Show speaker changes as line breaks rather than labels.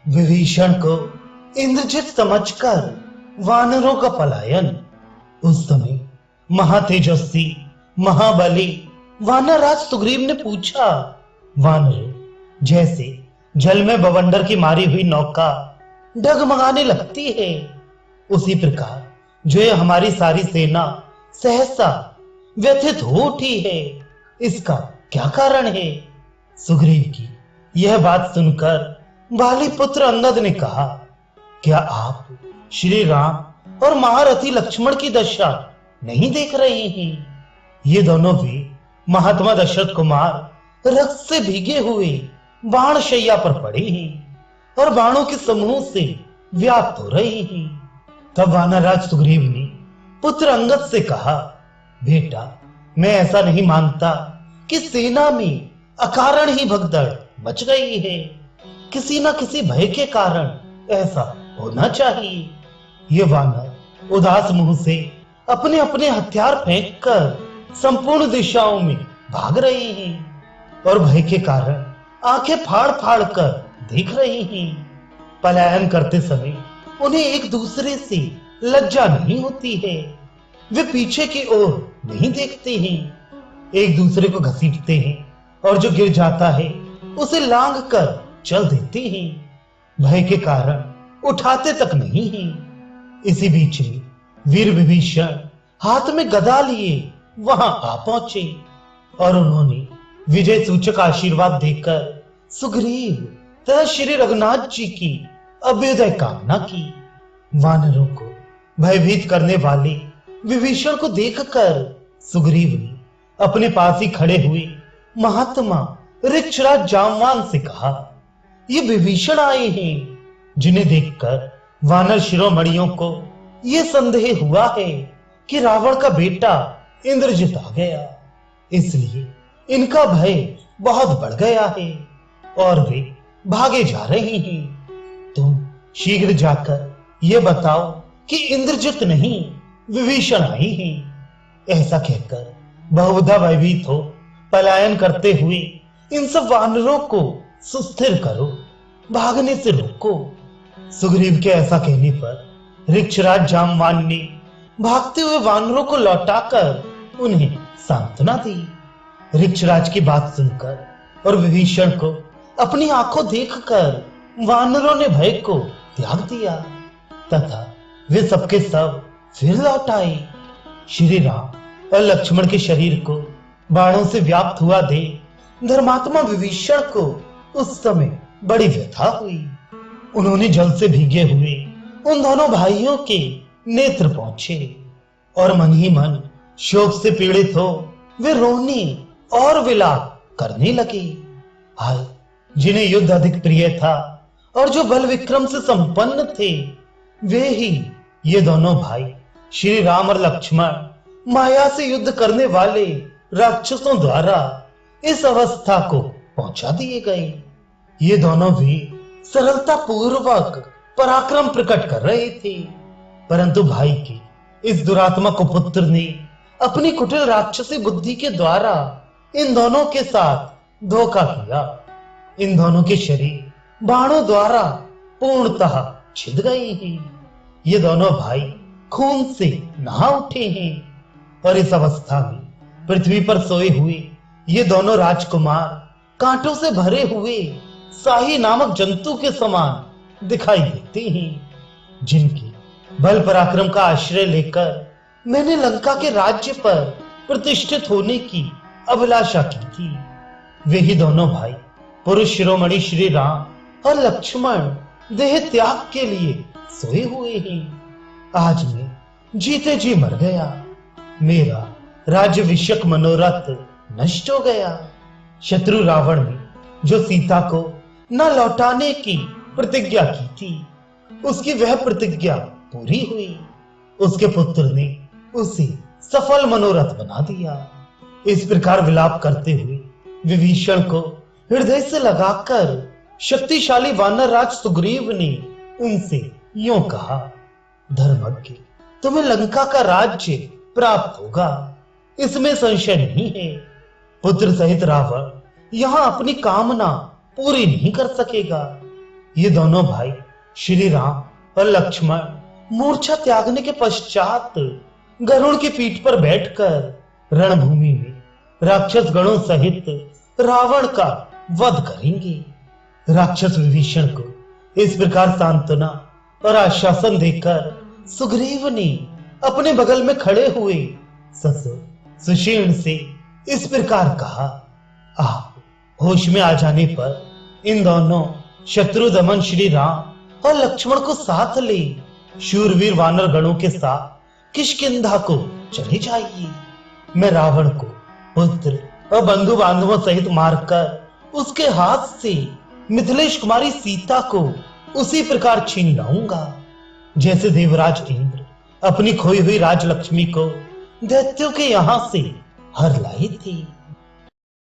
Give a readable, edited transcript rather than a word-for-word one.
विभीषण को इंद्रजित समझकर वानरों का पलायन। उस समय महातेजस्वी महाबली वानरराज सुग्रीव ने पूछा, वानरों, जैसे जल में बवंडर की मारी हुई नौका डगमगाने लगती है, उसी प्रकार जो ये हमारी सारी सेना सहसा व्यथित हो उठी है, इसका क्या कारण है? सुग्रीव की यह बात सुनकर बाली पुत्र अंगद ने कहा, क्या आप श्री राम और महारथी लक्ष्मण की दशा नहीं देख रहे हैं? ये दोनों भी महात्मा दशरथ कुमार रक्त से भीगे हुए बाण शैया पर पड़े हैं और बाणों के समूह से व्याप्त हो रहे हैं। तब वानरराज सुग्रीव ने पुत्र अंगद से कहा, बेटा, मैं ऐसा नहीं मानता कि सेना में अकारण ही भगदड़ मच गई है। किसी न किसी भय के कारण ऐसा होना चाहिए। ये वानर उदास मुंह से अपने अपने हथियार फेंककर संपूर्ण दिशाओं में भाग रहे हैं और भय के कारण आंखें फाड़ फाड़ कर देख रहे हैं। पलायन करते समय उन्हें एक दूसरे से लज्जा नहीं होती है। वे पीछे की ओर नहीं देखते हैं, एक दूसरे को घसीटते हैं और जो गिर जाता है उसे लांग कर चल देते हैं। भय के कारण उठाते तक नहीं हैं। इसी बीच में वीर विभीषण हाथ में गदा लिए वहां आ पहुंचे और उन्होंने विजय सूचक आशीर्वाद देकर सुग्रीव तथा श्री रघुनाथ जी की अभ्युदय कामना की। वानरों को भयभीत करने वाले विभीषण को देखकर सुग्रीव ने अपने पास ही खड़े हुए महात्मा ऋक्षराज जामवान से कहा, ये विभीषण आए हैं, जिन्हें देखकर वानर शिरोमणियों को यह संदेह हुआ है कि रावण का बेटा इंद्रजित आ गया, इसलिए इनका भय बहुत बढ़ गया है और वे भागे जा रहे हैं। तुम शीघ्र जाकर यह बताओ कि इंद्रजित नहीं विभीषण आए हैं। ऐसा कहकर बहुधा भयभीत हो पलायन करते हुए इन सब वानरों को सुस्थिर करो, भागने से रोको। सुग्रीव के ऐसा कहने पर ऋक्षराज जामवान ने भागते हुए वानरों को लौटाकर उन्हें सांत्वना दी। ऋक्षराज की बात सुनकर और विभीषण को अपनी आंखों देखकर वानरों ने भय को त्याग दिया तथा वे सबके सब फिर लौट आए। श्री राम और लक्ष्मण के शरीर को बाणों से व्याप्त हुआ देख धर्मात्मा विभीषण को उस समय बड़ी व्यथा हुई। उन्होंने जल से भीगे हुए उन दोनों भाइयों के नेत्र पहुंचे और मन ही मन शोक से पीड़ित हो वे रोने और विलाप करने लगे। हाय, जिन्हें युद्ध अधिक प्रिय था और जो बल विक्रम से संपन्न थे, वे ही ये दोनों भाई श्री राम और लक्ष्मण माया से युद्ध करने वाले राक्षसों द्वारा इस अवस्था को पहुंचा दिए गए। ये दोनों भी सरलता पूर्वक पराक्रम प्रकट कर रहे थे, परंतु भाई की इस दुरात्मा कुपुत्र ने अपनी कुटिल राक्षसी बुद्धि के द्वारा इन दोनों के साथ धोखा किया। इन दोनों के शरीर बाणों द्वारा पूर्णतः छिद गए हैं। ये दोनों भाई खून से नहा उठे हैं और इस अवस्था में पृथ्वी पर सोए हुए ये दोनों राजकुमार कांटों से भरे हुए साही नामक जंतु के समान दिखाई देते हैं, जिनकी बल पराक्रम का आश्रय लेकर मैंने लंका के राज्य पर प्रतिष्ठित होने की अभिलाषा की थी। वे ही दोनों भाई पुरुष शिरोमणि श्री राम और लक्ष्मण देह त्याग के लिए सोए हुए हैं। आज मैं जीते जी मर गया, मेरा राज्यभिषेक मनोरथ नष्ट हो गया। शत्रु रावण ने जो सीता को न लौटाने की प्रतिज्ञा की थी, उसकी वह प्रतिज्ञा पूरी हुई। उसके पुत्र ने उसे सफल मनोरथ बना दिया। इस प्रकार विलाप करते हुए विभीषण को हृदय से लगाकर शक्तिशाली वानरराज सुग्रीव ने उनसे यूं कहा, धर्मज्ञ, तुम्हें लंका का राज्य प्राप्त होगा, इसमें संशय नहीं है। पुत्र सहित रावण यहां अपनी कामना पूरी नहीं कर सकेगा। ये दोनों भाई श्री राम और लक्ष्मण मूर्छा त्यागने के पश्चात गरुड़ की पीठ पर बैठकर रणभूमि में राक्षस गणों सहित रावण का वध करेंगे। राक्षस विभीषण को इस प्रकार सांत्वना और आश्वासन देकर सुग्रीव ने अपने बगल में खड़े हुए ससुर सुषेण से इस प्रकार कहा, आप होश में आ जाने पर इन दोनों शत्रु दमन श्री राम और लक्ष्मण को साथ ले शूरवीर वानर गणों के साथ किष्किंधा को चले जाइए। मैं रावण को पुत्र और बंधु बांधवों सहित मारकर उसके हाथ से मिथिलेश कुमारी सीता को उसी प्रकार छीन लाऊंगा जैसे देवराज इंद्र अपनी खोई हुई राजलक्ष्मी को दैत्यों के यहां से हर लाई थी।